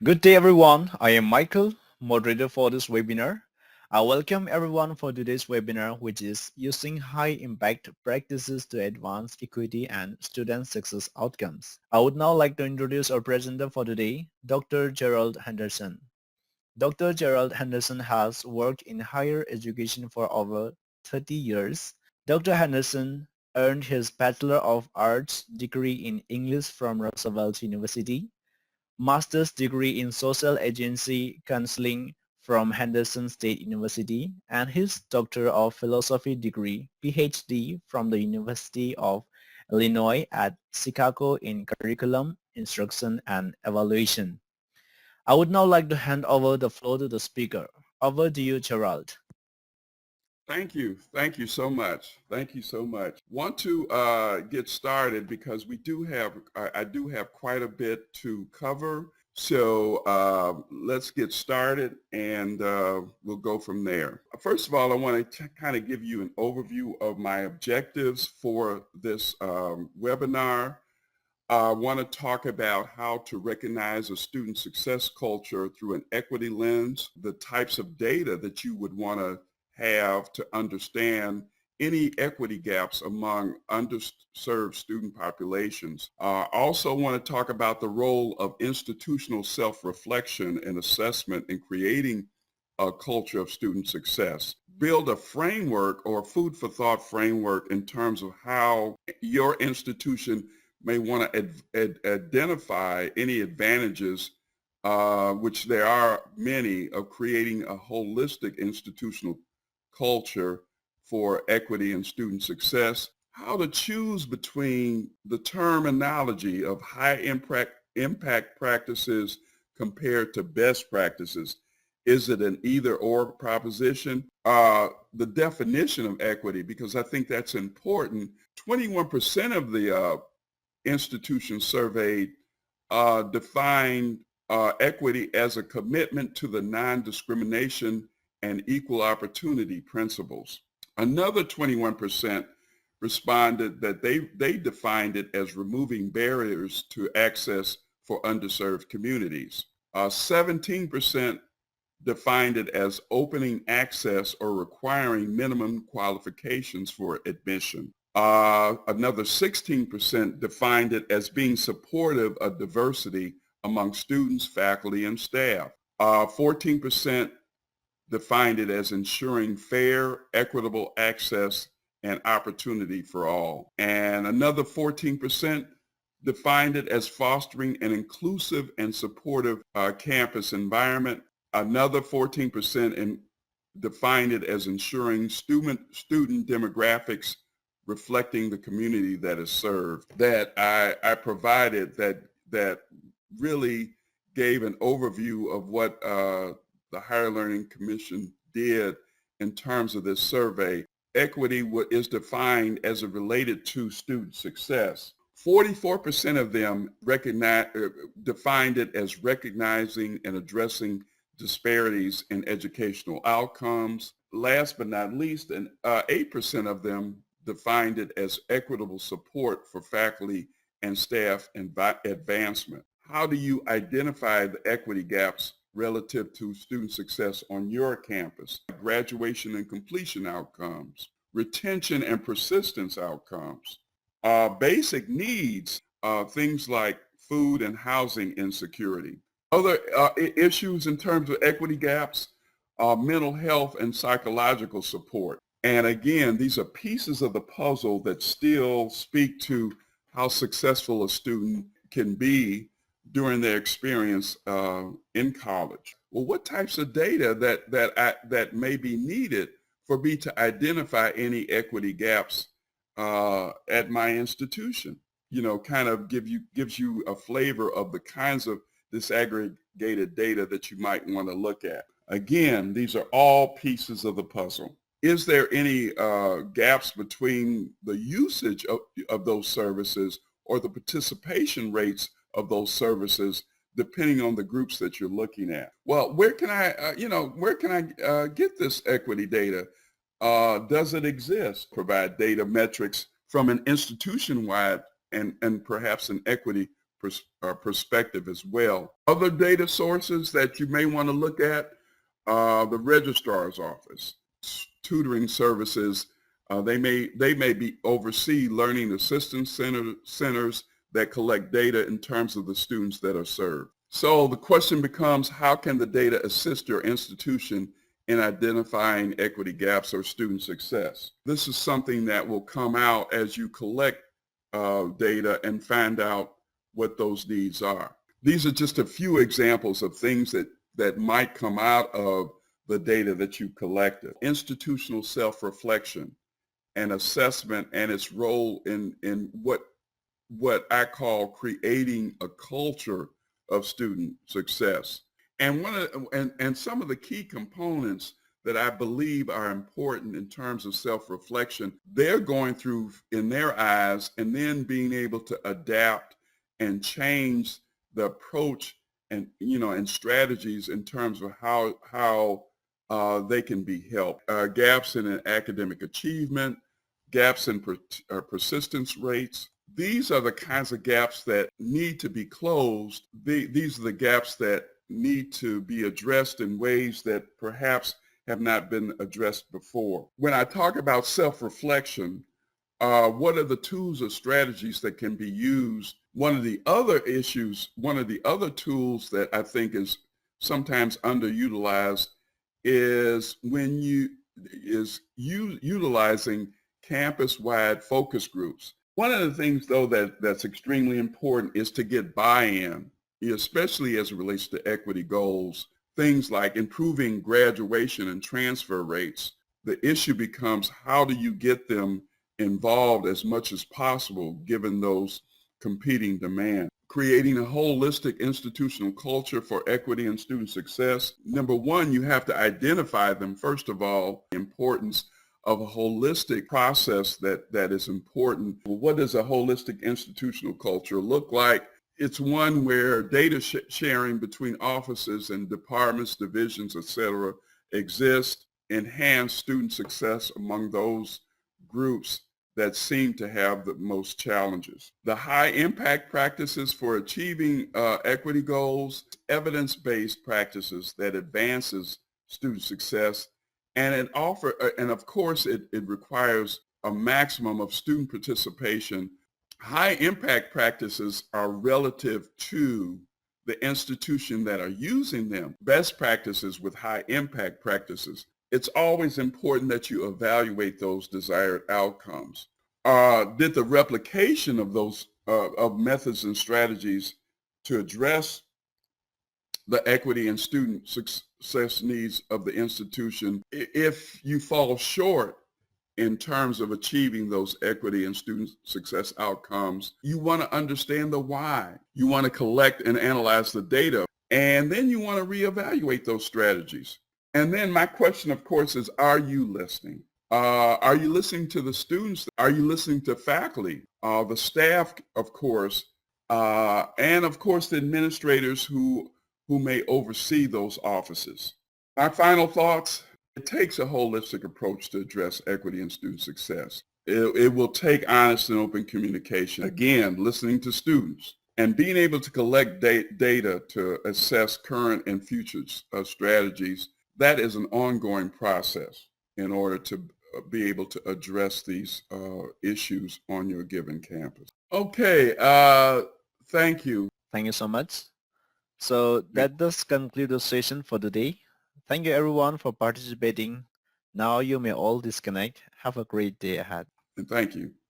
Good day everyone, I am Michael, moderator for this webinar. I welcome everyone for today's webinar, which is using high impact practices to advance equity and student success outcomes. I would now like to introduce our presenter for today, Dr.Jerald Henderson. Dr.Jerald Henderson has worked in higher education for over 30 years. Dr. Henderson earned his Bachelor of Arts degree in English from Roosevelt University, master's degree in social agency counseling from Henderson State University, and his Doctor of Philosophy degree, PhD, from the University of Illinois at Chicago in curriculum, instruction, and evaluation. I would now like to hand over the floor to the speaker. Over to you, Gerald. Thank you. Thank you so much. Thank you so much. Want to get started because I do have quite a bit to cover. So let's get started and we'll go from there. First of all, I want to kind of give you an overview of my objectives for this webinar. I want to talk about how to recognize a student success culture through an equity lens, the types of data that you would want to have to understand any equity gaps among underserved student populations. I also want to talk about the role of institutional self-reflection and assessment in creating a culture of student success. Build a framework or food for thought framework in terms of how your institution may want to identify any advantages, which there are many, of creating a holistic institutional culture for equity and student success. How to choose between the terminology of high impact practices compared to best practices. Is it an either or proposition? The definition of equity, because I think that's important. 21% of the institutions surveyed defined equity as a commitment to the non-discrimination and equal opportunity principles. Another 21% responded that they defined it as removing barriers to access for underserved communities. 17% defined it as opening access or requiring minimum qualifications for admission. Another 16% defined it as being supportive of diversity among students, faculty, and staff. 14% defined it as ensuring fair, equitable access and opportunity for all. And another 14% defined it as fostering an inclusive and supportive campus environment. Another 14% defined it as ensuring student demographics reflecting the community that is served. That I provided that really gave an overview of what the Higher Learning Commission did in terms of this survey. Equity is defined as it related to student success. 44% of them defined it as recognizing and addressing disparities in educational outcomes. Last but not least, 8% of them defined it as equitable support for faculty and staff advancement. How do you identify the equity gaps relative to student success on your campus? Graduation and completion outcomes, retention and persistence outcomes, basic needs, things like food and housing insecurity. Other issues in terms of equity gaps, mental health and psychological support. And again, these are pieces of the puzzle that still speak to how successful a student can be during their experience in college. Well, what types of data that may be needed for me to identify any equity gaps at my institution? You know, kind of gives you a flavor of the kinds of disaggregated data that you might want to look at. Again, these are all pieces of the puzzle. Is there any gaps between the usage of those services or the participation rates of those services depending on the groups that you're looking at? Well, where can I get this equity data? Does it exist? Provide data metrics from an institution-wide and perhaps an equity perspective as well. Other data sources that you may want to look at, the registrar's office, tutoring services. They may be oversee learning assistance centers that collect data in terms of the students that are served. So the question becomes, how can the data assist your institution in identifying equity gaps or student success? This is something that will come out as you collect data and find out what those needs are. These are just a few examples of things that might come out of the data that you collected. Institutional self-reflection and assessment and its role in what I call creating a culture of student success. And and some of the key components that I believe are important in terms of self-reflection, they're going through in their eyes and then being able to adapt and change the approach and and strategies in terms of how they can be helped. Gaps in an academic achievement, gaps in persistence rates. These are the kinds of gaps that need to be closed. These are the gaps that need to be addressed in ways that perhaps have not been addressed before. When I talk about self-reflection, what are the tools or strategies that can be used? One of the other tools that I think is sometimes underutilized is utilizing campus-wide focus groups. One of the things, though, that's extremely important is to get buy-in, especially as it relates to equity goals. Things like improving graduation and transfer rates. The issue becomes, how do you get them involved as much as possible given those competing demands? Creating a holistic institutional culture for equity and student success. Number one, you have to identify them, first of all, the importance of a holistic process that is important. Well, what does a holistic institutional culture look like? It's one where data sharing between offices and departments, divisions, etc. exists, enhance student success among those groups that seem to have the most challenges. The high impact practices for achieving equity goals, evidence-based practices that advances student success, and of course it requires a maximum of student participation. High impact practices are relative to the institution that are using them. Best practices with high impact practices. It's always important that you evaluate those desired outcomes. Did the replication of those of methods and strategies to address the equity and student success needs of the institution, if you fall short in terms of achieving those equity and student success outcomes, you want to understand the why. You want to collect and analyze the data, and then you want to reevaluate those strategies. And then my question, of course, is, are you listening? Are you listening to the students? Are you listening to faculty, the staff, of course, and of course the administrators who may oversee those offices? My final thoughts: it takes a holistic approach to address equity and student success. It will take honest and open communication. Again, listening to students and being able to collect data to assess current and future strategies. That is an ongoing process in order to be able to address these issues on your given campus. Okay, thank you. Thank you so much. So that does conclude the session for today. Thank you everyone for participating. Now you may all disconnect. Have a great day ahead. And thank you.